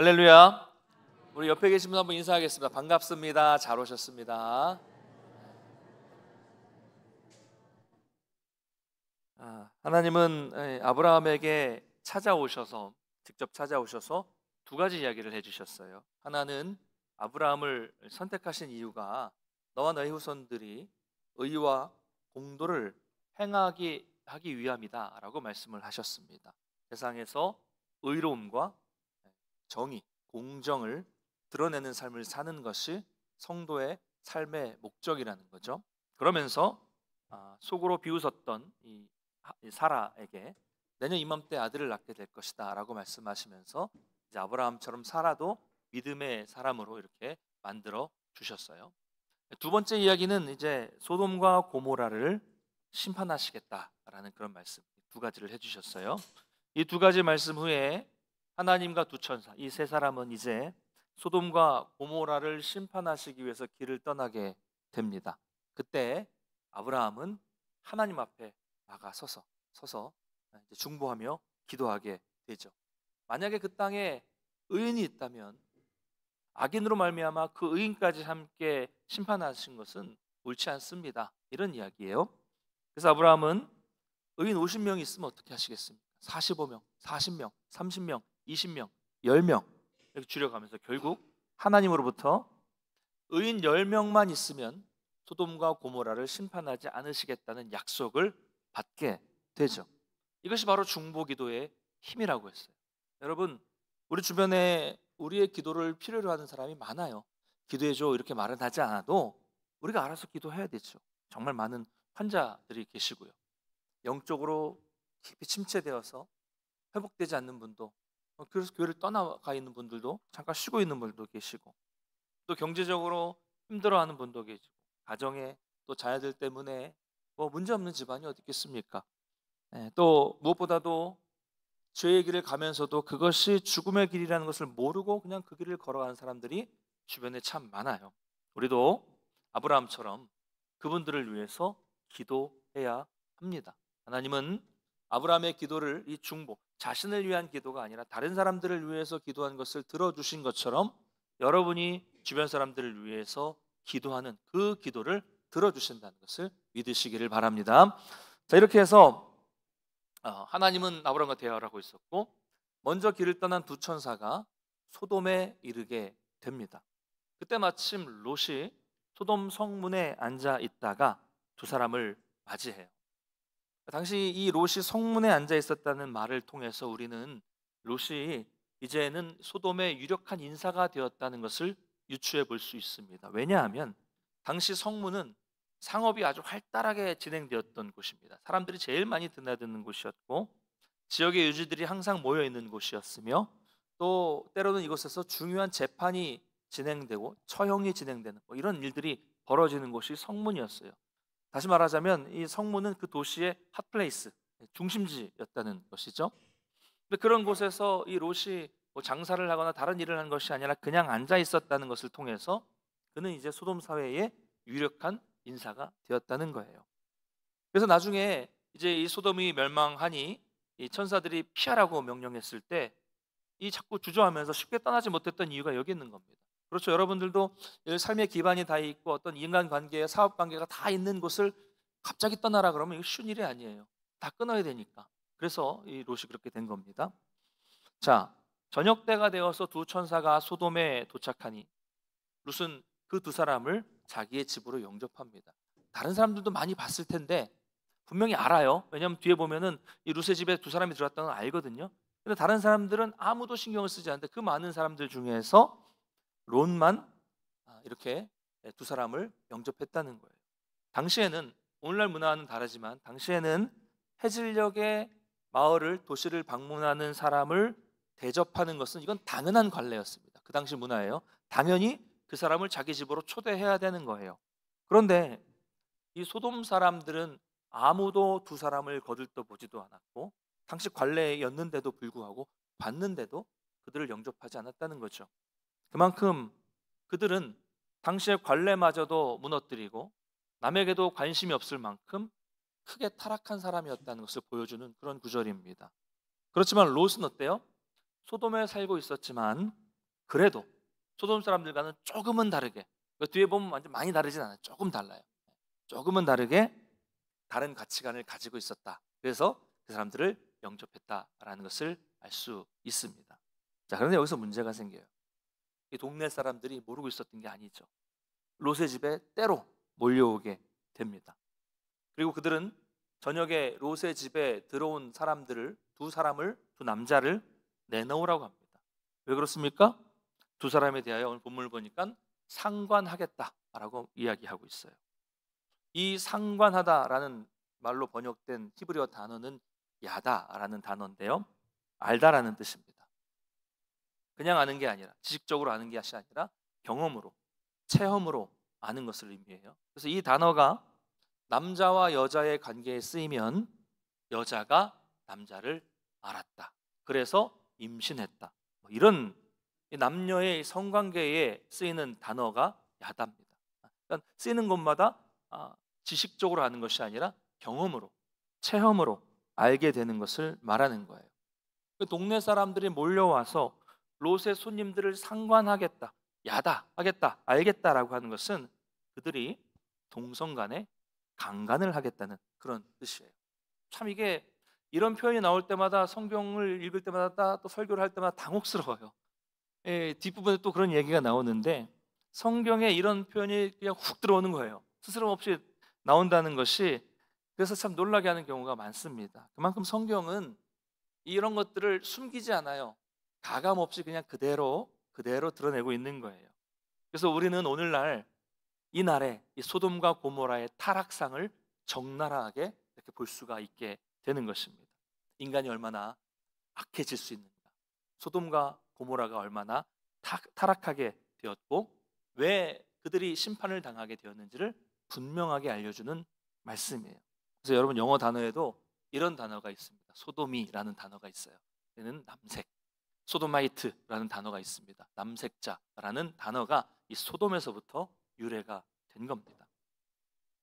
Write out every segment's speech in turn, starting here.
할렐루야. 우리 옆에 계신 분 한번 인사하겠습니다. 반갑습니다. 잘 오셨습니다. 하나님은 아브라함에게 직접 찾아오셔서 두 가지 이야기를 해주셨어요. 하나는 아브라함을 선택하신 이유가 너와 너의 후손들이 의와 공도를 하기 위함이다라고 말씀을 하셨습니다. 세상에서 의로움과 정의, 공정을 드러내는 삶을 사는 것이 성도의 삶의 목적이라는 거죠. 그러면서 속으로 비웃었던 이 사라에게 내년 이맘때 아들을 낳게 될 것이다 라고 말씀하시면서 이제 아브라함처럼 사라도 믿음의 사람으로 이렇게 만들어 주셨어요. 두 번째 이야기는 이제 소돔과 고모라를 심판하시겠다라는 그런 말씀, 두 가지를 해주셨어요. 이 두 가지 말씀 후에 하나님과 두 천사, 이 세 사람은 이제 소돔과 고모라를 심판하시기 위해서 길을 떠나게 됩니다. 그때 아브라함은 하나님 앞에 나가 서서 이제 중보하며 기도하게 되죠. 만약에 그 땅에 의인이 있다면 악인으로 말미암아 그 의인까지 함께 심판하신 것은 옳지 않습니다. 이런 이야기예요. 그래서 아브라함은 의인 50명이 있으면 어떻게 하시겠습니까? 45명, 40명, 30명, 20명, 10명 이렇게 줄여가면서 결국 하나님으로부터 의인 10명만 있으면 소돔과 고모라를 심판하지 않으시겠다는 약속을 받게 되죠. 이것이 바로 중보기도의 힘이라고 했어요. 여러분, 우리 주변에 우리의 기도를 필요로 하는 사람이 많아요. 기도해줘 이렇게 말은 하지 않아도 우리가 알아서 기도해야 되죠. 정말 많은 환자들이 계시고요. 영적으로 깊이 침체되어서 회복되지 않는 분도, 그래서 교회를 떠나가 있는 분들도, 잠깐 쉬고 있는 분들도 계시고, 또 경제적으로 힘들어하는 분도 계시고, 가정에 또 자녀들 때문에 문제 없는 집안이 어디 있겠습니까? 또 무엇보다도 죄의 길을 가면서도 그것이 죽음의 길이라는 것을 모르고 그냥 그 길을 걸어가는 사람들이 주변에 참 많아요. 우리도 아브라함처럼 그분들을 위해서 기도해야 합니다. 하나님은 아브라함의 기도를, 이 중보, 자신을 위한 기도가 아니라 다른 사람들을 위해서 기도한 것을 들어주신 것처럼 여러분이 주변 사람들을 위해서 기도하는 그 기도를 들어주신다는 것을 믿으시기를 바랍니다. 자, 이렇게 해서 하나님은 아브라함과 대화를 하고 있었고, 먼저 길을 떠난 두 천사가 소돔에 이르게 됩니다. 그때 마침 롯이 소돔 성문에 앉아 있다가 두 사람을 맞이해요. 당시 이 롯이 성문에 앉아 있었다는 말을 통해서 우리는 롯이 이제는 소돔의 유력한 인사가 되었다는 것을 유추해 볼 수 있습니다. 왜냐하면 당시 성문은 상업이 아주 활달하게 진행되었던 곳입니다. 사람들이 제일 많이 드나드는 곳이었고, 지역의 유지들이 항상 모여 있는 곳이었으며, 또 때로는 이곳에서 중요한 재판이 진행되고 처형이 진행되는 이런 일들이 벌어지는 곳이 성문이었어요. 다시 말하자면 이 성문은 그 도시의 핫플레이스, 중심지였다는 것이죠. 근데 그런 곳에서 이 롯이 장사를 하거나 다른 일을 한 것이 아니라 그냥 앉아 있었다는 것을 통해서 그는 이제 소돔 사회의 유력한 인사가 되었다는 거예요. 그래서 나중에 이제 이 소돔이 멸망하니 이 천사들이 피하라고 명령했을 때 이 자꾸 주저하면서 쉽게 떠나지 못했던 이유가 여기 있는 겁니다. 그렇죠. 여러분들도 삶의 기반이 다 있고 어떤 인간관계, 사업관계가 다 있는 곳을 갑자기 떠나라 그러면 이거 쉬운 일이 아니에요. 다 끊어야 되니까. 그래서 이 롯이 그렇게 된 겁니다. 자, 저녁 때가 되어서 두 천사가 소돔에 도착하니 롯은 그 두 사람을 자기의 집으로 영접합니다. 다른 사람들도 많이 봤을 텐데 분명히 알아요. 왜냐하면 뒤에 보면은 이 롯의 집에 두 사람이 들어왔다는 걸 알거든요. 근데 다른 사람들은 아무도 신경을 쓰지 않는데 그 많은 사람들 중에서 롯만 이렇게 두 사람을 영접했다는 거예요. 당시에는 오늘날 문화와는 다르지만 당시에는 해질녘에 마을을, 도시를 방문하는 사람을 대접하는 것은 이건 당연한 관례였습니다. 그 당시 문화예요. 당연히 그 사람을 자기 집으로 초대해야 되는 거예요. 그런데 이 소돔 사람들은 아무도 두 사람을 거들떠보지도 않았고, 당시 관례였는데도 불구하고 봤는데도 그들을 영접하지 않았다는 거죠. 그만큼 그들은 당시의 관례마저도 무너뜨리고 남에게도 관심이 없을 만큼 크게 타락한 사람이었다는 것을 보여주는 그런 구절입니다. 그렇지만 롯은 어때요? 소돔에 살고 있었지만 그래도 소돔 사람들과는 조금은 다르게, 그 뒤에 보면 완전 많이 다르진 않아요. 조금 달라요. 조금은 다르게 다른 가치관을 가지고 있었다. 그래서 그 사람들을 영접했다라는 것을 알 수 있습니다. 자, 그런데 여기서 문제가 생겨요. 이 동네 사람들이 모르고 있었던 게 아니죠. 롯의 집에 때로 몰려오게 됩니다. 그리고 그들은 저녁에 롯의 집에 들어온 사람들을, 두 남자를 내놓으라고 합니다. 왜 그렇습니까? 두 사람에 대하여 오늘 본문을 보니까 상관하겠다라고 이야기하고 있어요. 이 상관하다라는 말로 번역된 히브리어 단어는 야다라는 단어인데요, 알다라는 뜻입니다. 그냥 아는 게 아니라, 지식적으로 아는 것이 아니라 경험으로, 체험으로 아는 것을 의미해요. 그래서 이 단어가 남자와 여자의 관계에 쓰이면 여자가 남자를 알았다, 그래서 임신했다, 이런 남녀의 성관계에 쓰이는 단어가 야다입니다. 그러니까 쓰이는 곳마다 지식적으로 아는 것이 아니라 경험으로, 체험으로 알게 되는 것을 말하는 거예요. 그 동네 사람들이 몰려와서 롯의 손님들을 상관하겠다, 야다하겠다, 알겠다라고 하는 것은 그들이 동성 간에 강간을 하겠다는 그런 뜻이에요. 참 이게 이런 표현이 나올 때마다, 성경을 읽을 때마다, 또 설교를 할 때마다 당혹스러워요. 뒷부분에 또 그런 얘기가 나오는데 성경에 이런 표현이 그냥 훅 들어오는 거예요. 스스럼 없이 나온다는 것이, 그래서 참 놀라게 하는 경우가 많습니다. 그만큼 성경은 이런 것들을 숨기지 않아요. 가감 없이 그냥 그대로 드러내고 있는 거예요. 그래서 우리는 오늘날 이 날에 이 소돔과 고모라의 타락상을 적나라하게 이렇게 볼 수가 있게 되는 것입니다. 인간이 얼마나 악해질 수 있는가, 소돔과 고모라가 얼마나 타락하게 되었고 왜 그들이 심판을 당하게 되었는지를 분명하게 알려주는 말씀이에요. 그래서 여러분, 영어 단어에도 이런 단어가 있습니다. 소돔이라는 단어가 있어요. 얘는 남색, 소도마이트라는 단어가 있습니다. 남색자라는 단어가 이 소돔에서부터 유래가 된 겁니다.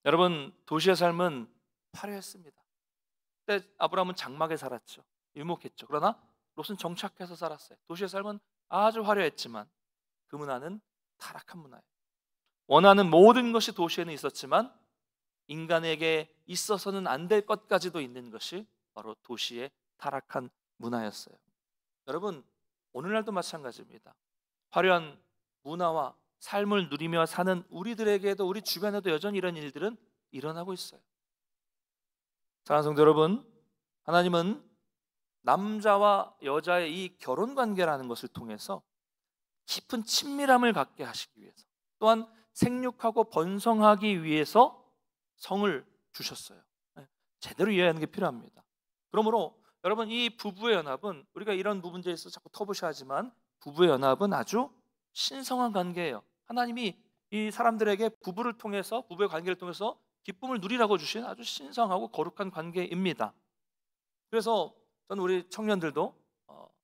여러분, 도시의 삶은 화려했습니다. 그때 아브라함은 장막에 살았죠. 유목했죠. 그러나 롯은 정착해서 살았어요. 도시의 삶은 아주 화려했지만 그 문화는 타락한 문화예요. 원하는 모든 것이 도시에는 있었지만 인간에게 있어서는 안 될 것까지도 있는 것이 바로 도시의 타락한 문화였어요. 여러분, 오늘날도 마찬가지입니다. 화려한 문화와 삶을 누리며 사는 우리들에게도, 우리 주변에도 여전히 이런 일들은 일어나고 있어요. 사랑하는 성도 여러분, 하나님은 남자와 여자의 이 결혼 관계라는 것을 통해서 깊은 친밀함을 갖게 하시기 위해서, 또한 생육하고 번성하기 위해서 성을 주셨어요. 제대로 이해하는 게 필요합니다. 그러므로 여러분, 이 부부의 연합은, 우리가 이런 부분에 있어서 자꾸 터부셔하지만 부부의 연합은 아주 신성한 관계예요. 하나님이 이 사람들에게 부부를 통해서, 부부의 관계를 통해서 기쁨을 누리라고 주신 아주 신성하고 거룩한 관계입니다. 그래서 저는 우리 청년들도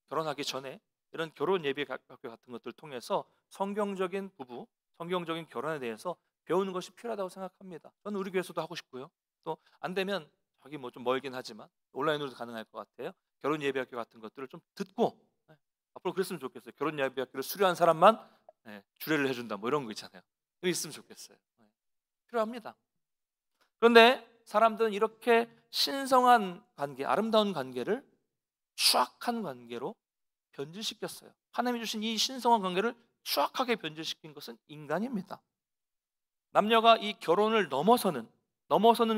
결혼하기 전에 이런 결혼 예비 학교 같은 것들을 통해서 성경적인 부부, 성경적인 결혼에 대해서 배우는 것이 필요하다고 생각합니다. 저는 우리 교회에서도 하고 싶고요. 또 안 되면 저기 뭐 좀 멀긴 하지만 온라인으로도 가능할 것 같아요. 결혼 예비 학교 같은 것들을 좀 듣고, 앞으로 그랬으면 좋겠어요. 결혼 예비 학교를 수료한 사람만 주례를 해준다, 뭐 이런 거 있잖아요. 이거 있으면 좋겠어요. 필요합니다. 그런데 사람들은 이렇게 신성한 관계, 아름다운 관계를 추악한 관계로 변질시켰어요. 하나님이 주신 이 신성한 관계를 추악하게 변질시킨 것은 인간입니다. 남녀가 이 결혼을 넘어서는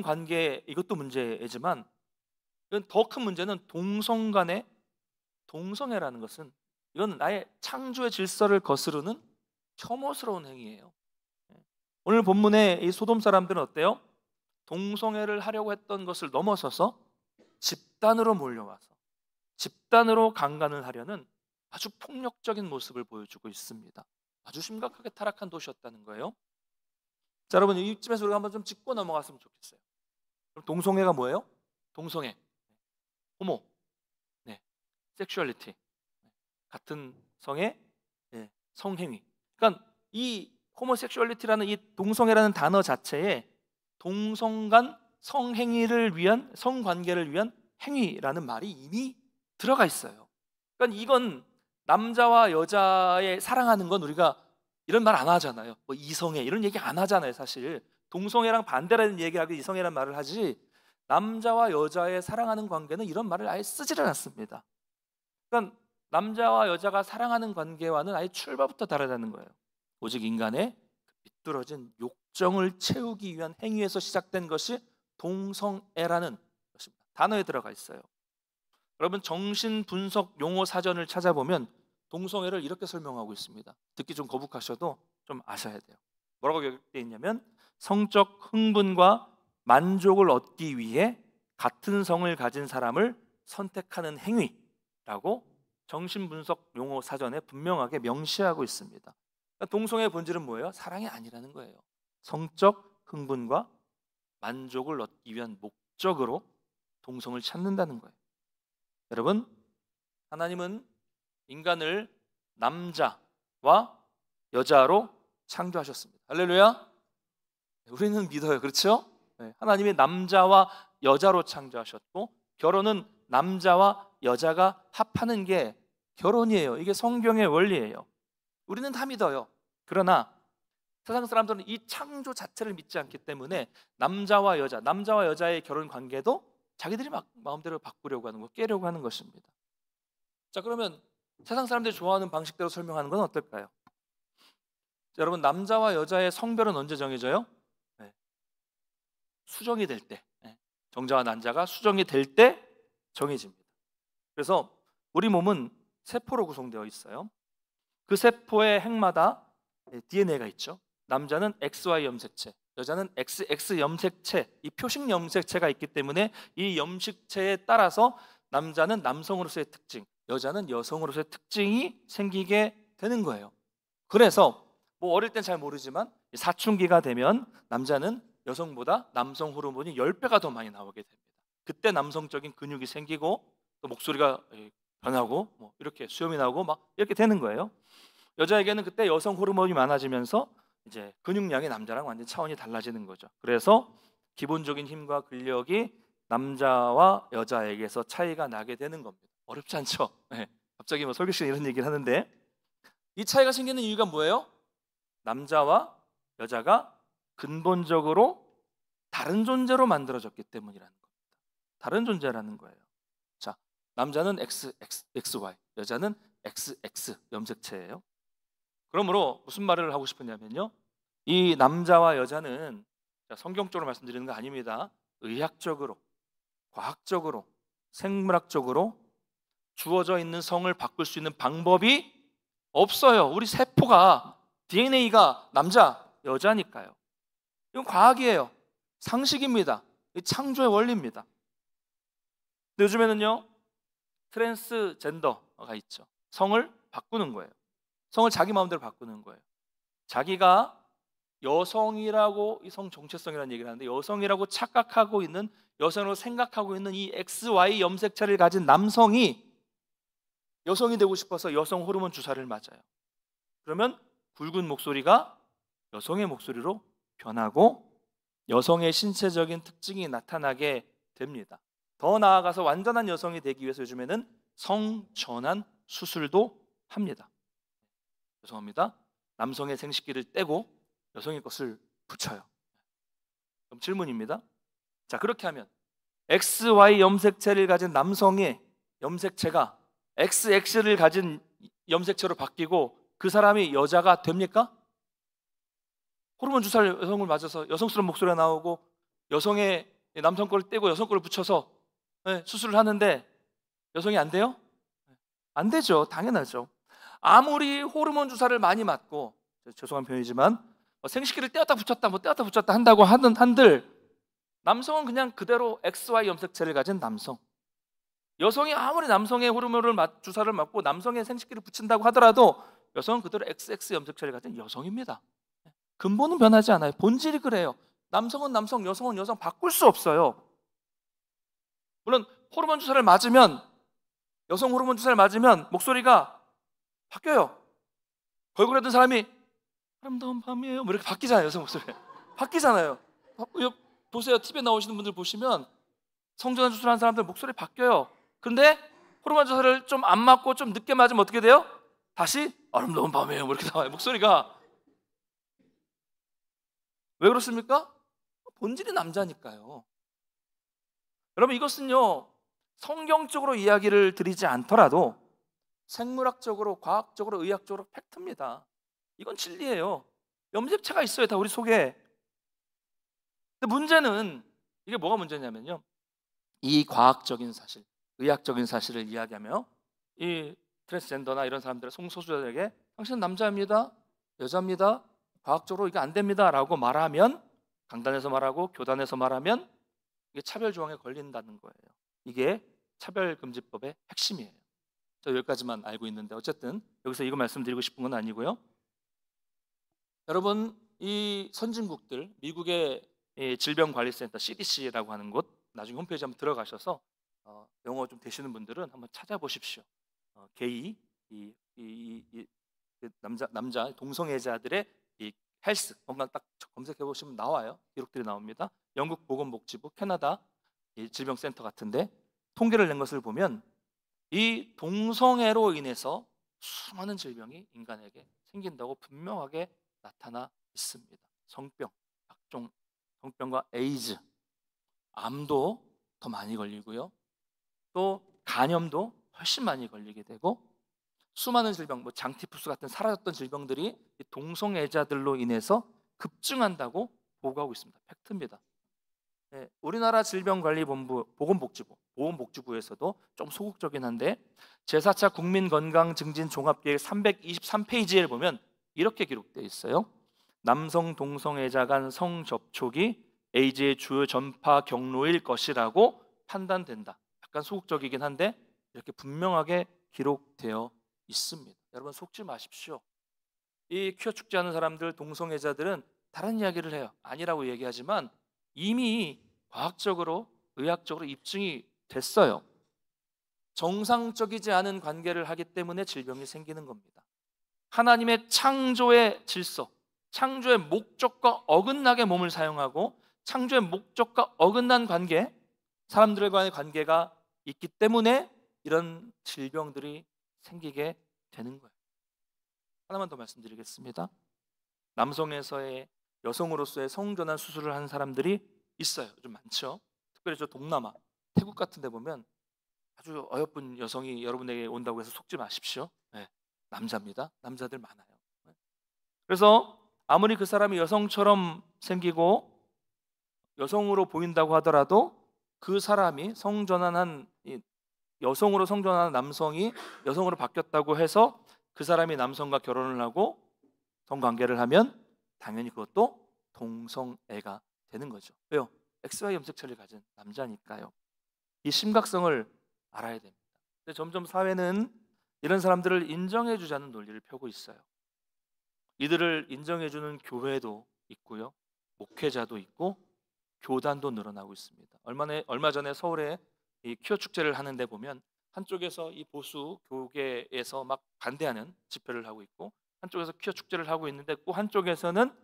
관계, 이것도 문제이지만 더 큰 문제는 동성 간의 동성애라는 것은, 이건 나의 창조의 질서를 거스르는 혐오스러운 행위예요. 오늘 본문의 이 소돔 사람들은 어때요? 동성애를 하려고 했던 것을 넘어서서 집단으로 몰려와서 집단으로 강간을 하려는 아주 폭력적인 모습을 보여주고 있습니다. 아주 심각하게 타락한 도시였다는 거예요. 자, 여러분, 이쯤에서 우리가 한번 좀 짚고 넘어갔으면 좋겠어요. 그럼 동성애가 뭐예요? 동성애, 호모, 섹슈얼리티, 같은 성의 성행위. 그러니까 이 호모섹슈얼리티라는 이 동성애라는 단어 자체에 동성 간 성행위를 위한, 성관계를 위한 행위라는 말이 이미 들어가 있어요. 그러니까 이건 남자와 여자의 사랑하는 건 우리가 이런 말 안 하잖아요. 뭐 이성애 이런 얘기 안 하잖아요. 사실 동성애랑 반대라는 얘기하고 이성애란 말을 하지, 남자와 여자의 사랑하는 관계는 이런 말을 아예 쓰지를 않습니다. 그러니까 남자와 여자가 사랑하는 관계와는 아예 출발부터 다르다는 거예요. 오직 인간의 비뚤어진 욕정을 채우기 위한 행위에서 시작된 것이 동성애라는 것입니다. 단어에 들어가 있어요. 여러분, 정신분석 용어 사전을 찾아보면 동성애를 이렇게 설명하고 있습니다. 듣기 좀 거북하셔도 좀 아셔야 돼요. 뭐라고 기록되어 있냐면, 성적 흥분과 만족을 얻기 위해 같은 성을 가진 사람을 선택하는 행위라고 정신분석 용어 사전에 분명하게 명시하고 있습니다. 그러니까 동성애의 본질은 뭐예요? 사랑이 아니라는 거예요. 성적 흥분과 만족을 얻기 위한 목적으로 동성을 찾는다는 거예요. 여러분, 하나님은 인간을 남자와 여자로 창조하셨습니다. 할렐루야. 우리는 믿어요. 그렇죠? 하나님이 남자와 여자로 창조하셨고, 결혼은 남자와 여자가 합하는 게 결혼이에요. 이게 성경의 원리예요. 우리는 다 믿어요. 그러나 세상 사람들은 이 창조 자체를 믿지 않기 때문에 남자와 여자의 결혼 관계도 자기들이 마음대로 바꾸려고 하는 거, 깨려고 하는 것입니다. 자, 그러면 세상 사람들이 좋아하는 방식대로 설명하는 건 어떨까요? 자, 여러분, 남자와 여자의 성별은 언제 정해져요? 수정이 될 때, 정자와 난자가 수정이 될 때 정해집니다. 그래서 우리 몸은 세포로 구성되어 있어요. 그 세포의 핵마다 DNA가 있죠. 남자는 XY 염색체, 여자는 XX 염색체, 이 표식 염색체가 있기 때문에 이 염색체에 따라서 남자는 남성으로서의 특징, 여자는 여성으로서의 특징이 생기게 되는 거예요. 그래서 뭐 어릴 땐 잘 모르지만 사춘기가 되면 남자는 여성보다 남성 호르몬이 10배가 더 많이 나오게 됩니다. 그때 남성적인 근육이 생기고 또 목소리가 변하고 뭐 이렇게 수염이 나오고 막 이렇게 되는 거예요. 여자에게는 그때 여성 호르몬이 많아지면서 이제 근육량이 남자랑 완전 차원이 달라지는 거죠. 그래서 기본적인 힘과 근력이 남자와 여자에게서 차이가 나게 되는 겁니다. 어렵지 않죠? 갑자기 뭐 설교 시간에 이런 얘기를 하는데, 이 차이가 생기는 이유가 뭐예요? 남자와 여자가 근본적으로 다른 존재로 만들어졌기 때문이라는 겁니다. 다른 존재라는 거예요. 자, 남자는 XY, 여자는 XX 염색체예요. 그러므로 무슨 말을 하고 싶으냐면요, 이 남자와 여자는 성경적으로 말씀드리는 거 아닙니다. 의학적으로, 과학적으로, 생물학적으로 주어져 있는 성을 바꿀 수 있는 방법이 없어요. 우리 세포가, DNA가 남자, 여자니까요. 이건 과학이에요. 상식입니다. 창조의 원리입니다. 근데 요즘에는요, 트랜스젠더가 있죠. 성을 바꾸는 거예요. 성을 자기 마음대로 바꾸는 거예요. 자기가 여성이라고, 이 성 정체성이라는 얘기를 하는데, 여성이라고 착각하고 있는, 여성으로 생각하고 있는 이 XY 염색체를 가진 남성이 여성이 되고 싶어서 여성 호르몬 주사를 맞아요. 그러면 굵은 목소리가 여성의 목소리로 변하고 여성의 신체적인 특징이 나타나게 됩니다. 더 나아가서 완전한 여성이 되기 위해서 요즘에는 성전환 수술도 합니다. 죄송합니다. 남성의 생식기를 떼고 여성의 것을 붙여요. 그럼 질문입니다. 자, 그렇게 하면 XY 염색체를 가진 남성의 염색체가 XX를 가진 염색체로 바뀌고 그 사람이 여자가 됩니까? 호르몬 주사를 여성을 맞아서 여성스러운 목소리가 나오고 여성의 남성 거를 떼고 여성 거를 붙여서 수술을 하는데 여성이 안 돼요? 안 되죠. 당연하죠. 아무리 호르몬 주사를 많이 맞고, 죄송한 표현이지만 생식기를 떼었다 붙였다 한다고 한들 남성은 그냥 그대로 XY 염색체를 가진 남성, 여성이 아무리 남성의 호르몬을 주사를 맞고 남성의 생식기를 붙인다고 하더라도 여성은 그대로 XX 염색체를 가진 여성입니다. 근본은 변하지 않아요. 본질이 그래요. 남성은 남성, 여성은 여성, 바꿀 수 없어요. 물론 호르몬 주사를 맞으면, 여성 호르몬 주사를 맞으면 목소리가 바뀌어요. 걸그레던 사람이 아름다운 밤이에요 뭐 이렇게 바뀌잖아요. 여성 목소리 바뀌잖아요. 보세요. TV에 나오시는 분들 보시면 성전환 수술하는 사람들 목소리 바뀌어요. 근데 호르몬 주사를 좀 안 맞고 좀 늦게 맞으면 어떻게 돼요? 다시 아름다운 밤에요 뭐 이렇게 나와요. 목소리가. 왜 그렇습니까? 본질이 남자니까요. 여러분, 이것은요 성경적으로 이야기를 드리지 않더라도 생물학적으로, 과학적으로, 의학적으로 팩트입니다. 이건 진리예요. 염색체가 있어요, 다 우리 속에. 근데 문제는 이게 뭐가 문제냐면요, 이 과학적인 사실, 의학적인 사실을 이야기하며 이 트랜스젠더나 이런 사람들의 성소수자들에게 당신은 남자입니다, 여자입니다, 과학적으로 이게 안 됩니다 라고 말하면, 강단에서 말하고 교단에서 말하면 이게 차별 조항에 걸린다는 거예요. 이게 차별금지법의 핵심이에요. 저 여기까지만 알고 있는데, 어쨌든 여기서 이거 말씀드리고 싶은 건 아니고요. 여러분, 이 선진국들, 미국의 질병관리센터 CDC라고 하는 곳, 나중에 홈페이지 한번 들어가셔서 영어 좀 되시는 분들은 한번 찾아보십시오. 게이, 그 남자 동성애자들의 이 헬스 건강 딱 검색해 보시면 나와요. 기록들이 나옵니다. 영국 보건복지부, 캐나다 이 질병센터 같은데 통계를 낸 것을 보면 이 동성애로 인해서 수많은 질병이 인간에게 생긴다고 분명하게 나타나 있습니다. 성병, 각종 성병과 에이즈, 암도 더 많이 걸리고요. 또 간염도 훨씬 많이 걸리게 되고, 수많은 질병, 뭐 장티푸스 같은 사라졌던 질병들이 동성애자들로 인해서 급증한다고 보고하고 있습니다. 팩트입니다. 네, 우리나라 질병관리본부 보건복지부에서도 좀 소극적인 한데 제4차 국민건강증진 종합계획 323페이지에 보면 이렇게 기록되어 있어요. 남성 동성애자 간 성접촉이 에이즈의 주요 전파 경로일 것이라고 판단된다. 약간 소극적이긴 한데 이렇게 분명하게 기록되어 있습니다. 여러분, 속지 마십시오. 이 퀴어 축제하는 사람들, 동성애자들은 다른 이야기를 해요. 아니라고 얘기하지만 이미 과학적으로, 의학적으로 입증이 됐어요. 정상적이지 않은 관계를 하기 때문에 질병이 생기는 겁니다. 하나님의 창조의 질서, 창조의 목적과 어긋나게 몸을 사용하고 창조의 목적과 어긋난 관계, 사람들과의 관계가 있기 때문에 이런 질병들이 생기게 되는 거예요. 하나만 더 말씀드리겠습니다. 남성에서의 여성으로서의 성전환 수술을 하는 사람들이 있어요. 좀 많죠. 특별히 저 동남아, 태국 같은 데 보면 아주 어여쁜 여성이 여러분에게 온다고 해서 속지 마십시오. 네, 남자입니다. 남자들 많아요. 그래서 아무리 그 사람이 여성처럼 생기고 여성으로 보인다고 하더라도 그 사람이 성전환한 여성으로 성전환한 남성이 여성으로 바뀌었다고 해서 그 사람이 남성과 결혼을 하고 성관계를 하면 당연히 그것도 동성애가 되는 거죠. 왜요? XY 염색체를 가진 남자니까요. 이 심각성을 알아야 됩니다. 근데 점점 사회는 이런 사람들을 인정해주자는 논리를 펴고 있어요. 이들을 인정해주는 교회도 있고요, 목회자도 있고, 교단도 늘어나고 있습니다. 얼마 전에 서울에 이 퀴어 축제를 하는데 보면 한쪽에서 이 보수 교계에서 막 반대하는 집회를 하고 있고, 한쪽에서 퀴어 축제를 하고 있는데 또 한쪽에서는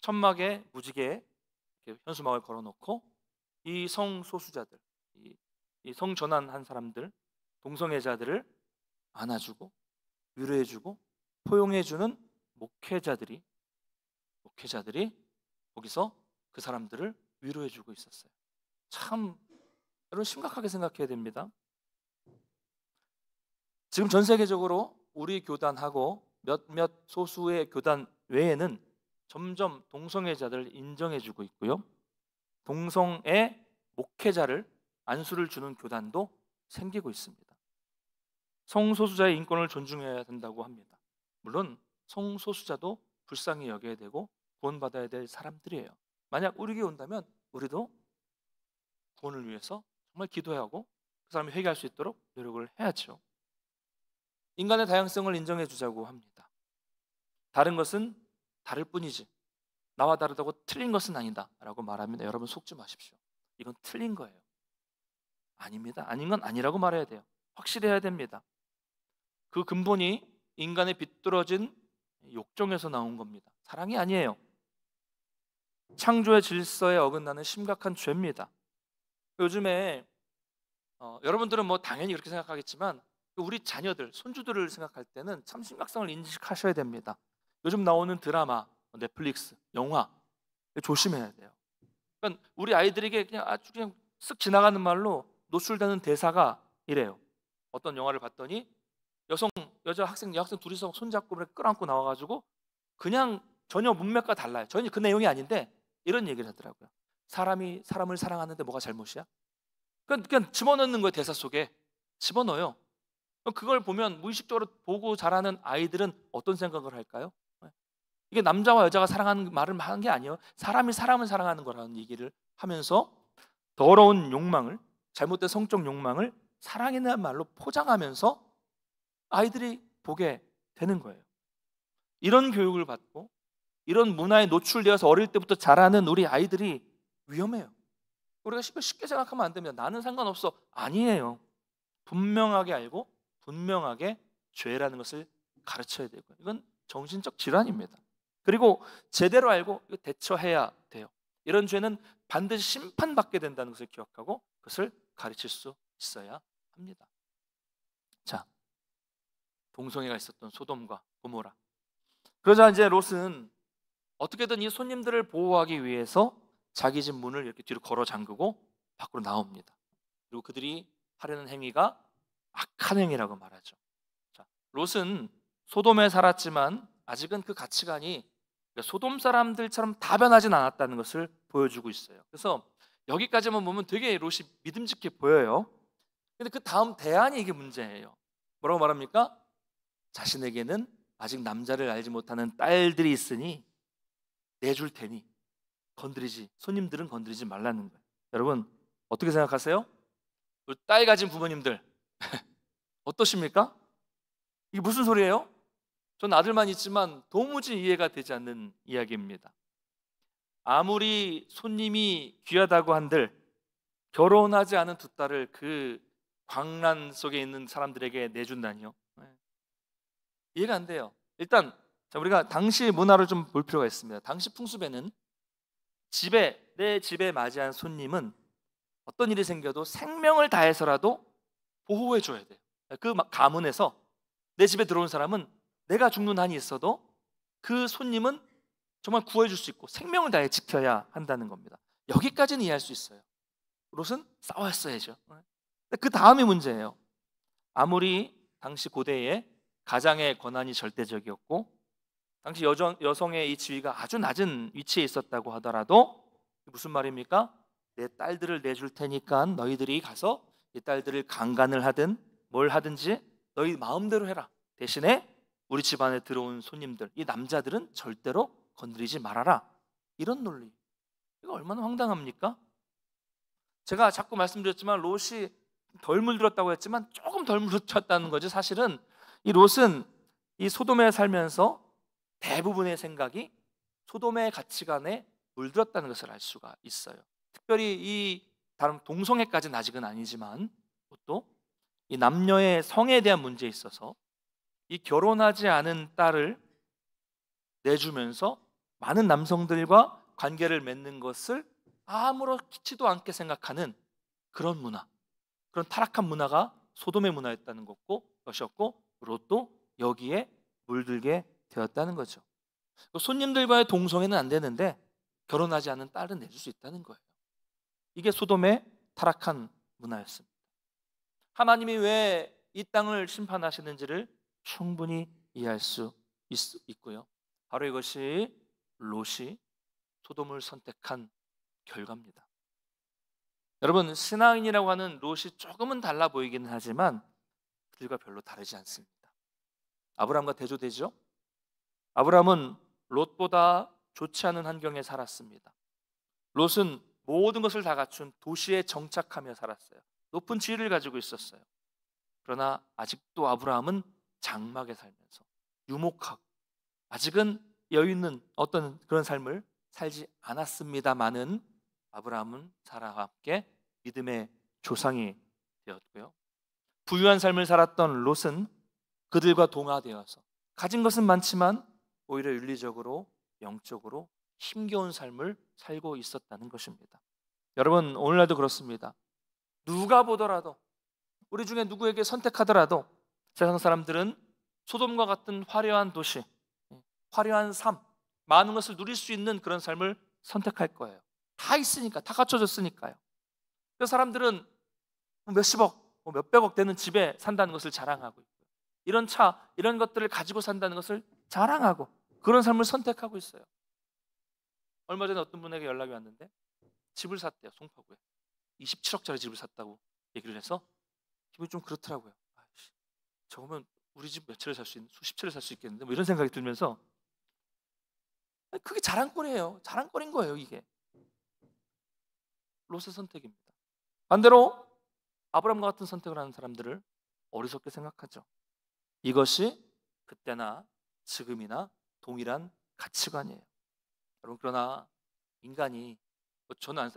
천막에 무지개에 현수막을 걸어놓고 이 성소수자들, 이 성전환한 사람들, 동성애자들을 안아주고 위로해주고 포용해주는 목회자들이 거기서 그 사람들을 위로해주고 있었어요. 참 여러분, 심각하게 생각해야 됩니다. 지금 전 세계적으로 우리 교단하고 몇몇 소수의 교단 외에는 점점 동성애자들을 인정해주고 있고요, 동성애 목회자를, 안수를 주는 교단도 생기고 있습니다. 성소수자의 인권을 존중해야 된다고 합니다. 물론 성소수자도 불쌍히 여겨야 되고 구원받아야 될 사람들이에요. 만약 우리 교회 온다면 우리도 구원을 위해서 정말 기도해야 하고 그 사람이 회개할 수 있도록 노력을 해야죠. 인간의 다양성을 인정해 주자고 합니다. 다른 것은 다를 뿐이지 나와 다르다고 틀린 것은 아니다 라고 말하면 여러분, 속지 마십시오. 이건 틀린 거예요. 아닙니다. 아닌 건 아니라고 말해야 돼요. 확실해야 됩니다. 그 근본이 인간의 비뚤어진 욕정에서 나온 겁니다. 사랑이 아니에요. 창조의 질서에 어긋나는 심각한 죄입니다. 요즘에 여러분들은 뭐 당연히 그렇게 생각하겠지만 우리 자녀들, 손주들을 생각할 때는 참 심각성을 인식하셔야 됩니다. 요즘 나오는 드라마, 넷플릭스, 영화 조심해야 돼요. 그러니까 우리 아이들에게 그냥 아주 그냥 쓱 지나가는 말로 노출되는 대사가 이래요. 어떤 영화를 봤더니 여자 학생, 여학생 둘이서 손잡고 이렇게 끌어안고 나와가지고 그냥 전혀 문맥과 달라요. 전혀 그 내용이 아닌데 이런 얘기를 하더라고요. 사람이 사람을 사랑하는데 뭐가 잘못이야? 그냥 집어넣는 거예요. 대사 속에 집어넣어요. 그걸 보면 무의식적으로 보고 자라는 아이들은 어떤 생각을 할까요? 이게 남자와 여자가 사랑하는 말을 하는 게 아니에요. 사람이 사람을 사랑하는 거라는 얘기를 하면서 더러운 욕망을, 잘못된 성적 욕망을 사랑이라는 말로 포장하면서 아이들이 보게 되는 거예요. 이런 교육을 받고 이런 문화에 노출되어서 어릴 때부터 자라는 우리 아이들이 위험해요. 우리가 쉽게 생각하면 안 됩니다. 나는 상관없어. 아니에요. 분명하게 알고 분명하게 죄라는 것을 가르쳐야 되고요. 이건 정신적 질환입니다. 그리고 제대로 알고 이거 대처해야 돼요. 이런 죄는 반드시 심판받게 된다는 것을 기억하고 그것을 가르칠 수 있어야 합니다. 자, 동성애가 있었던 소돔과 고모라. 그러자 이제 롯은 어떻게든 이 손님들을 보호하기 위해서 자기 집 문을 이렇게 뒤로 걸어 잠그고 밖으로 나옵니다. 그리고 그들이 하려는 행위가 악한 행위라고 말하죠. 자, 롯은 소돔에 살았지만 아직은 그 가치관이 소돔 사람들처럼 다 변하진 않았다는 것을 보여주고 있어요. 그래서 여기까지만 보면 되게 롯이 믿음직해 보여요. 근데 그 다음 대안이 이게 문제예요. 뭐라고 말합니까? 자신에게는 아직 남자를 알지 못하는 딸들이 있으니 내줄 테니 손님들은 건드리지 말라는 거예요. 여러분 어떻게 생각하세요? 딸 가진 부모님들 어떠십니까? 이게 무슨 소리예요? 전 아들만 있지만 도무지 이해가 되지 않는 이야기입니다. 아무리 손님이 귀하다고 한들 결혼하지 않은 두 딸을 그 광란 속에 있는 사람들에게 내준다니요. 이해가 안 돼요. 일단 우리가 당시 문화를 좀 볼 필요가 있습니다. 당시 풍습에는 내 집에 맞이한 손님은 어떤 일이 생겨도 생명을 다해서라도 보호해 줘야 돼요. 그 가문에서 내 집에 들어온 사람은 내가 죽는 한이 있어도 그 손님은 정말 구해줄 수 있고 생명을 다해 지켜야 한다는 겁니다. 여기까지는 이해할 수 있어요. 롯은 싸웠어야죠. 그 다음이 문제예요. 아무리 당시 고대에 가장의 권한이 절대적이었고 당시 여성의 이 지위가 아주 낮은 위치에 있었다고 하더라도 무슨 말입니까? 내 딸들을 내줄 테니까 너희들이 가서 이 딸들을 강간을 하든 뭘 하든지 너희 마음대로 해라. 대신에 우리 집안에 들어온 손님들, 이 남자들은 절대로 건드리지 말아라. 이런 논리. 이거 얼마나 황당합니까? 제가 자꾸 말씀드렸지만 롯이 덜 물들었다고 했지만 조금 덜 물들었다는 거지. 사실은 이 롯은 이 소돔에 살면서 대부분의 생각이 소돔의 가치관에 물들었다는 것을 알 수가 있어요. 특별히 이 다른 동성애까지는 아직은 아니지만 또 이 남녀의 성에 대한 문제에 있어서 이 결혼하지 않은 딸을 내주면서 많은 남성들과 관계를 맺는 것을 아무렇지도 않게 생각하는 그런 문화, 그런 타락한 문화가 소돔의 문화였다는 것이었고 롯도 여기에 물들게 되었다는 거죠. 손님들과의 동성애는 안 되는데 결혼하지 않은 딸은 내줄 수 있다는 거예요. 이게 소돔의 타락한 문화였습니다. 하나님이 왜 이 땅을 심판하시는지를 충분히 이해할 수 있고요. 바로 이것이 롯이 소돔을 선택한 결과입니다. 여러분 신앙인이라고 하는 롯이 조금은 달라 보이기는 하지만 그들과 별로 다르지 않습니다. 아브라함과 대조되죠? 아브라함은 롯보다 좋지 않은 환경에 살았습니다. 롯은 모든 것을 다 갖춘 도시에 정착하며 살았어요. 높은 지위를 가지고 있었어요. 그러나 아직도 아브라함은 장막에 살면서 유목하고 아직은 여유 있는 어떤 그런 삶을 살지 않았습니다마는 아브라함은 사라와 함께 믿음의 조상이 되었고요. 부유한 삶을 살았던 롯은 그들과 동화되어서 가진 것은 많지만 오히려 윤리적으로 영적으로 힘겨운 삶을 살고 있었다는 것입니다. 여러분 오늘날도 그렇습니다. 누가 보더라도 우리 중에 누구에게 선택하더라도 세상 사람들은 소돔과 같은 화려한 도시, 화려한 삶, 많은 것을 누릴 수 있는 그런 삶을 선택할 거예요. 다 있으니까, 다 갖춰졌으니까요. 그 사람들은 몇십억, 몇백억 되는 집에 산다는 것을 자랑하고 있고요. 이런 차, 이런 것들을 가지고 산다는 것을 자랑하고 그런 삶을 선택하고 있어요. 얼마 전에 어떤 분에게 연락이 왔는데 집을 샀대요. 송파구에 27억짜리 집을 샀다고 얘기를 해서 기분이 좀 그렇더라고요. 아이씨, 저거면 우리 집 몇 채를 살 수 있는, 수십 채를 살 수 있겠는데 뭐 이런 생각이 들면서 그게 자랑거리예요. 자랑거리인 거예요. 이게 롯의 선택입니다. 반대로 아브라함과 같은 선택을 하는 사람들을 어리석게 생각하죠. 이것이 그때나 지금이나 동일한 가치관이에요. 여러분, 그러나 인간이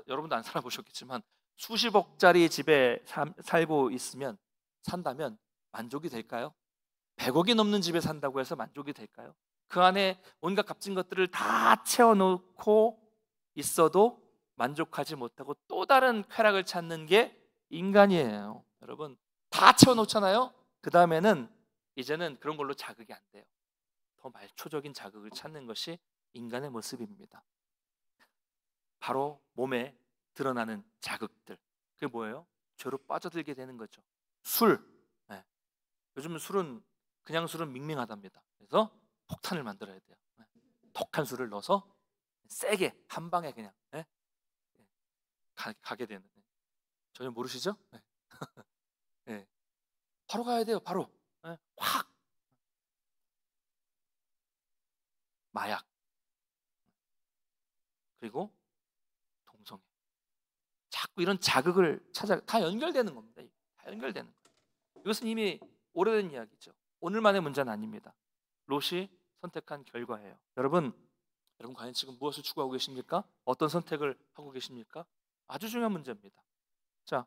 여러분도 안 살아보셨겠지만 수십억짜리 집에 살고 있으면, 산다면 만족이 될까요? 100억이 넘는 집에 산다고 해서 만족이 될까요? 그 안에 온갖 값진 것들을 다 채워놓고 있어도 만족하지 못하고 또 다른 쾌락을 찾는 게 인간이에요. 여러분, 다 채워놓잖아요. 그 다음에는 이제는 그런 걸로 자극이 안 돼요. 더 말초적인 자극을 찾는 것이 인간의 모습입니다. 바로 몸에 드러나는 자극들, 그게 뭐예요? 죄로 빠져들게 되는 거죠. 술, 네. 요즘은 그냥 술은 밍밍하답니다. 그래서 폭탄을 만들어야 돼요. 네. 독한 술을 넣어서 세게 한 방에 그냥, 네. 가게 되는. 전혀 모르시죠? 네. 네. 바로 가야 돼요. 바로, 네. 확. 마약, 그리고 동성애. 자꾸 이런 자극을 다 연결되는 겁니다. 다 연결되는 거예요. 이것은 이미 오래된 이야기죠. 오늘만의 문제는 아닙니다. 롯이 선택한 결과예요. 여러분 과연 지금 무엇을 추구하고 계십니까? 어떤 선택을 하고 계십니까? 아주 중요한 문제입니다. 자,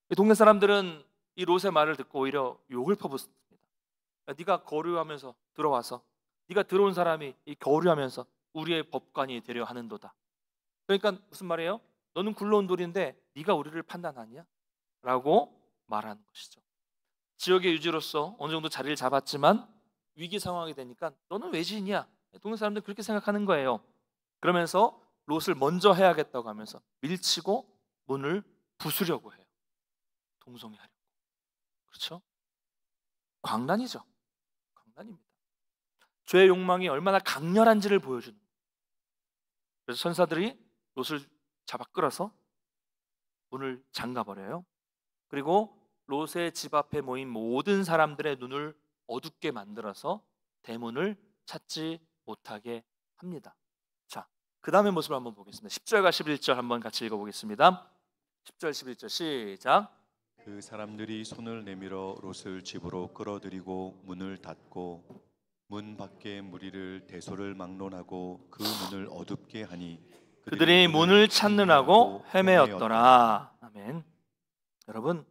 이 동네 사람들은 이 롯의 말을 듣고 오히려 욕을 퍼붓습니다. 네가 거류하면서 들어와서, 네가 들어온 사람이 이 거류하면서 우리의 법관이 되려 하는도다. 그러니까 무슨 말이에요? 너는 굴러온 돌인데 네가 우리를 판단하냐? 라고 말하는 것이죠. 지역의 유지로서 어느 정도 자리를 잡았지만 위기 상황이 되니까 너는 외지인이야. 동네 사람들은 그렇게 생각하는 거예요. 그러면서 롯을 먼저 해야겠다고 하면서 밀치고 문을 부수려고 해요. 동성애하려고. 그렇죠? 광란이죠. 광란입니다. 죄의 욕망이 얼마나 강렬한지를 보여주는 거예요. 그래서 천사들이 롯을 잡아 끌어서 문을 잠가버려요. 그리고 롯의 집 앞에 모인 모든 사람들의 눈을 어둡게 만들어서 대문을 찾지 못하게 합니다. 자, 그 다음의 모습을 한번 보겠습니다. 10절과 11절 한번 같이 읽어보겠습니다. 10절 11절 시작. 그 사람들이 손을 내밀어 롯을 집으로 끌어들이고 문을 닫고 문 밖에 무리를 대소를 막론하고 그 문을 어둡게 하니 그들이 문을 찾느라고 헤매었더라. 아멘. 여러분,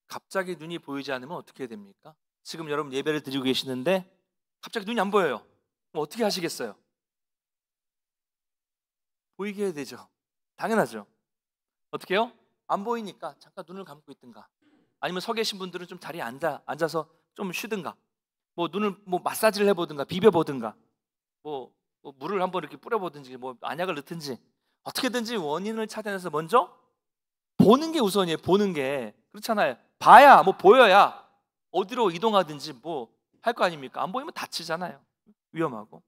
갑자기 눈이 보이지 않으면 어떻게 됩니까? 지금 여러분 예배를 드리고 계시는데 갑자기 눈이 안 보여요. 그럼 어떻게 하시겠어요? 보이게 해야 되죠. 당연하죠. 어떻게 해요? 안 보이니까 잠깐 눈을 감고 있든가, 아니면 서 계신 분들은 좀 자리에 앉아서 좀 쉬든가, 뭐 눈을 마사지를 해보든가, 비벼보든가, 뭐 물을 한번 이렇게 뿌려보든지, 뭐 안약을 넣든지, 어떻게든지 원인을 찾아내서 먼저 보는 게 우선이에요. 보는 게. 그렇잖아요. 봐야, 보여야 어디로 이동하든지 뭐 할 거 아닙니까? 안 보이면 다치잖아요. 위험하고.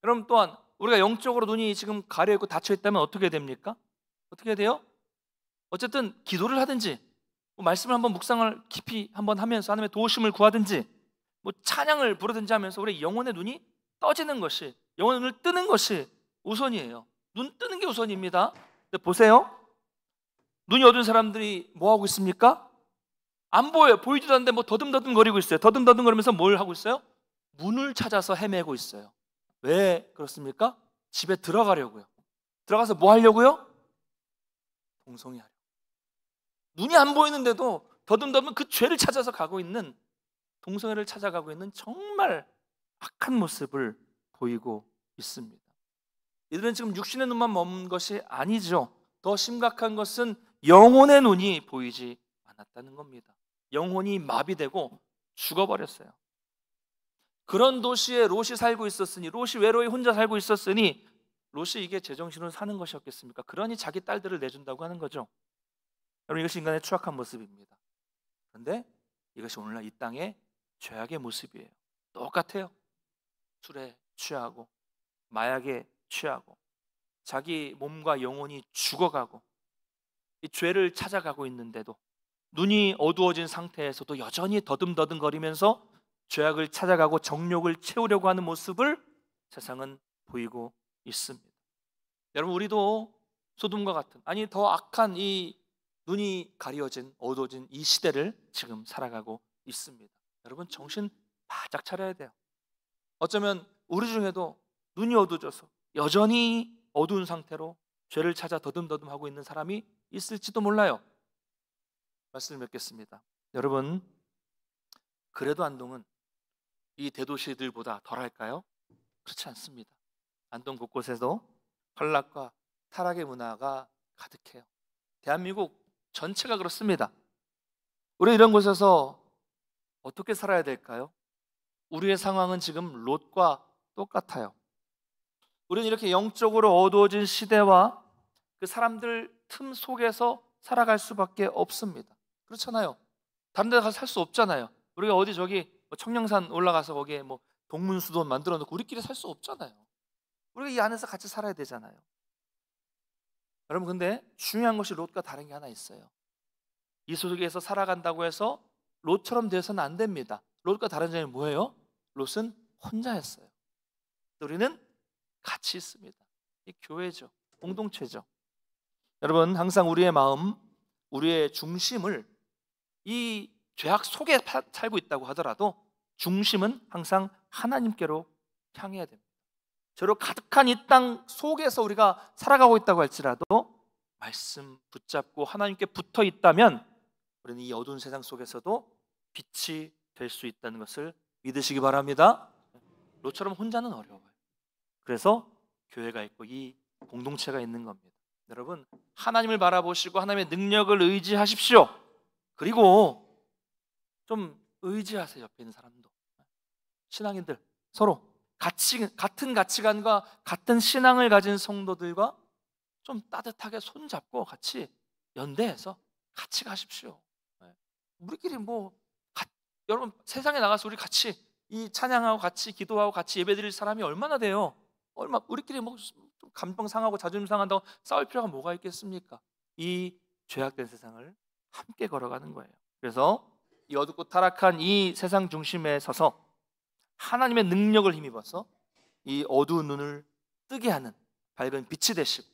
그럼 또한 우리가 영적으로 눈이 지금 가려있고 닫혀있다면 어떻게 됩니까? 어떻게 돼요? 어쨌든 기도를 하든지, 말씀을 한번 묵상을 깊이 한번 하면서 하나님의 도우심을 구하든지, 찬양을 부르든지 하면서 우리 영혼의 눈이 떠지는 것이, 영혼의 눈을 뜨는 것이 우선이에요. 눈 뜨는 게 우선입니다. 근데 보세요. 눈이 어두운 사람들이 뭐 하고 있습니까? 안 보여요. 보이지도 않는데 더듬더듬 거리고 있어요. 더듬더듬 거리면서 뭘 하고 있어요? 문을 찾아서 헤매고 있어요. 왜 그렇습니까? 집에 들어가려고요. 들어가서 뭐 하려고요? 동성애 하려고. 눈이 안 보이는데도 더듬더듬 그 죄를 찾아서 가고 있는, 동성애를 찾아가고 있는 정말 악한 모습을 보이고 있습니다. 이들은 지금 육신의 눈만 머문 것이 아니죠. 더 심각한 것은 영혼의 눈이 보이지 않는 않았다는 겁니다. 영혼이 마비되고 죽어버렸어요. 그런 도시에 롯이 살고 있었으니, 롯이 외로이 혼자 살고 있었으니 롯이 이게 제정신으로 사는 것이었겠습니까? 그러니 자기 딸들을 내준다고 하는 거죠. 여러분, 이것이 인간의 추악한 모습입니다. 그런데 이것이 오늘날 이 땅의 죄악의 모습이에요. 똑같아요. 술에 취하고 마약에 취하고 자기 몸과 영혼이 죽어가고 이 죄를 찾아가고 있는데도, 눈이 어두워진 상태에서도 여전히 더듬더듬거리면서 죄악을 찾아가고 정욕을 채우려고 하는 모습을 세상은 보이고 있습니다. 여러분, 우리도 소돔과 같은, 아니 더 악한 이 눈이 가려진 어두워진 이 시대를 지금 살아가고 있습니다. 여러분, 정신 바짝 차려야 돼요. 어쩌면 우리 중에도 눈이 어두워져서 여전히 어두운 상태로 죄를 찾아 더듬더듬하고 있는 사람이 있을지도 몰라요. 말씀을 맺겠습니다. 여러분, 그래도 안동은 이 대도시들보다 덜할까요? 그렇지 않습니다. 안동 곳곳에도 헌락과 타락의 문화가 가득해요. 대한민국 전체가 그렇습니다. 우리 이런 곳에서 어떻게 살아야 될까요? 우리의 상황은 지금 롯과 똑같아요. 우리는 이렇게 영적으로 어두워진 시대와 그 사람들 틈 속에서 살아갈 수밖에 없습니다. 그렇잖아요. 다른 데 가서 살 수 없잖아요. 우리가 어디 저기 청량산 올라가서 거기에 뭐 동문수도 만들어 놓고 우리끼리 살 수 없잖아요. 우리가 이 안에서 같이 살아야 되잖아요. 여러분, 근데 중요한 것이 롯과 다른 게 하나 있어요. 이 속에서 살아간다고 해서 롯처럼 되어서는 안 됩니다. 롯과 다른 점이 뭐예요? 롯은 혼자였어요. 우리는 같이 있습니다. 이 교회죠. 공동체죠. 여러분, 항상 우리의 마음, 우리의 중심을 이 죄악 속에 살고 있다고 하더라도 중심은 항상 하나님께로 향해야 됩니다. 죄로 가득한 이 땅 속에서 우리가 살아가고 있다고 할지라도 말씀 붙잡고 하나님께 붙어 있다면 우리는 이 어두운 세상 속에서도 빛이 될 수 있다는 것을 믿으시기 바랍니다. 롯처럼 혼자는 어려워요. 그래서 교회가 있고 이 공동체가 있는 겁니다. 여러분, 하나님을 바라보시고 하나님의 능력을 의지하십시오. 그리고 좀 의지하세요. 옆에 있는 사람도. 신앙인들 서로 같은 가치관과 같은 신앙을 가진 성도들과 좀 따뜻하게 손잡고 같이 연대해서 같이 가십시오. 우리끼리 여러분, 세상에 나가서 우리 같이 이 찬양하고 같이 기도하고 같이 예배드릴 사람이 얼마나 돼요? 우리끼리 좀 감정 상하고 자존심 상한다고 싸울 필요가 뭐가 있겠습니까? 이 죄악된 세상을 함께 걸어가는 거예요. 그래서 이 어둡고 타락한 이 세상 중심에 서서 하나님의 능력을 힘입어서 이 어두운 눈을 뜨게 하는 밝은 빛이 되시고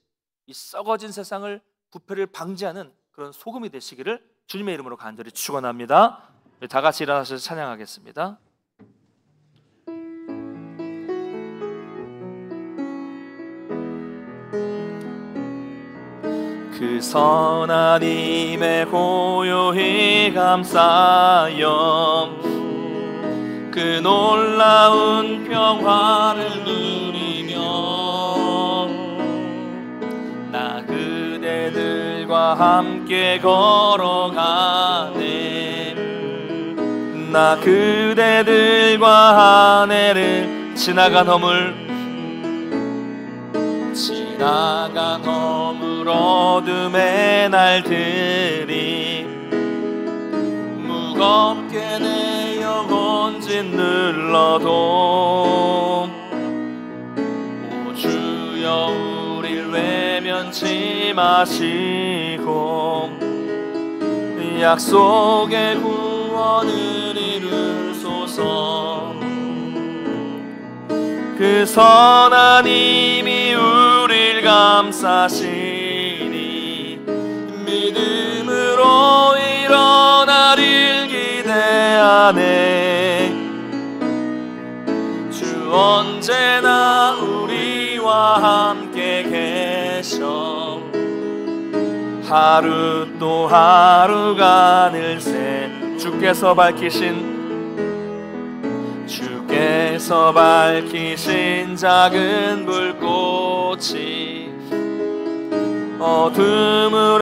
이 썩어진 세상을 부패를 방지하는 그런 소금이 되시기를 주님의 이름으로 간절히 축원합니다. 다 같이 일어나서 찬양하겠습니다. 그 선한 힘에 고요히 감싸여 그 놀라운 평화를 누리며 나 그대들과 함께 걸어가네. 나 그대들과 하늘을 지나간 허물 어둠의 날들이 무겁게 내 영혼 짓눌러도 오 주여 우릴 외면치 마시고 약속의 구원을 이루소서. 그 선한 힘이 우릴 감싸시니 믿음으로 일어나릴 기대하네. 주 언제나 우리와 함께 계셔 하루 또 하루가 늘새 주께서 밝히신 작은 불꽃이 어둠을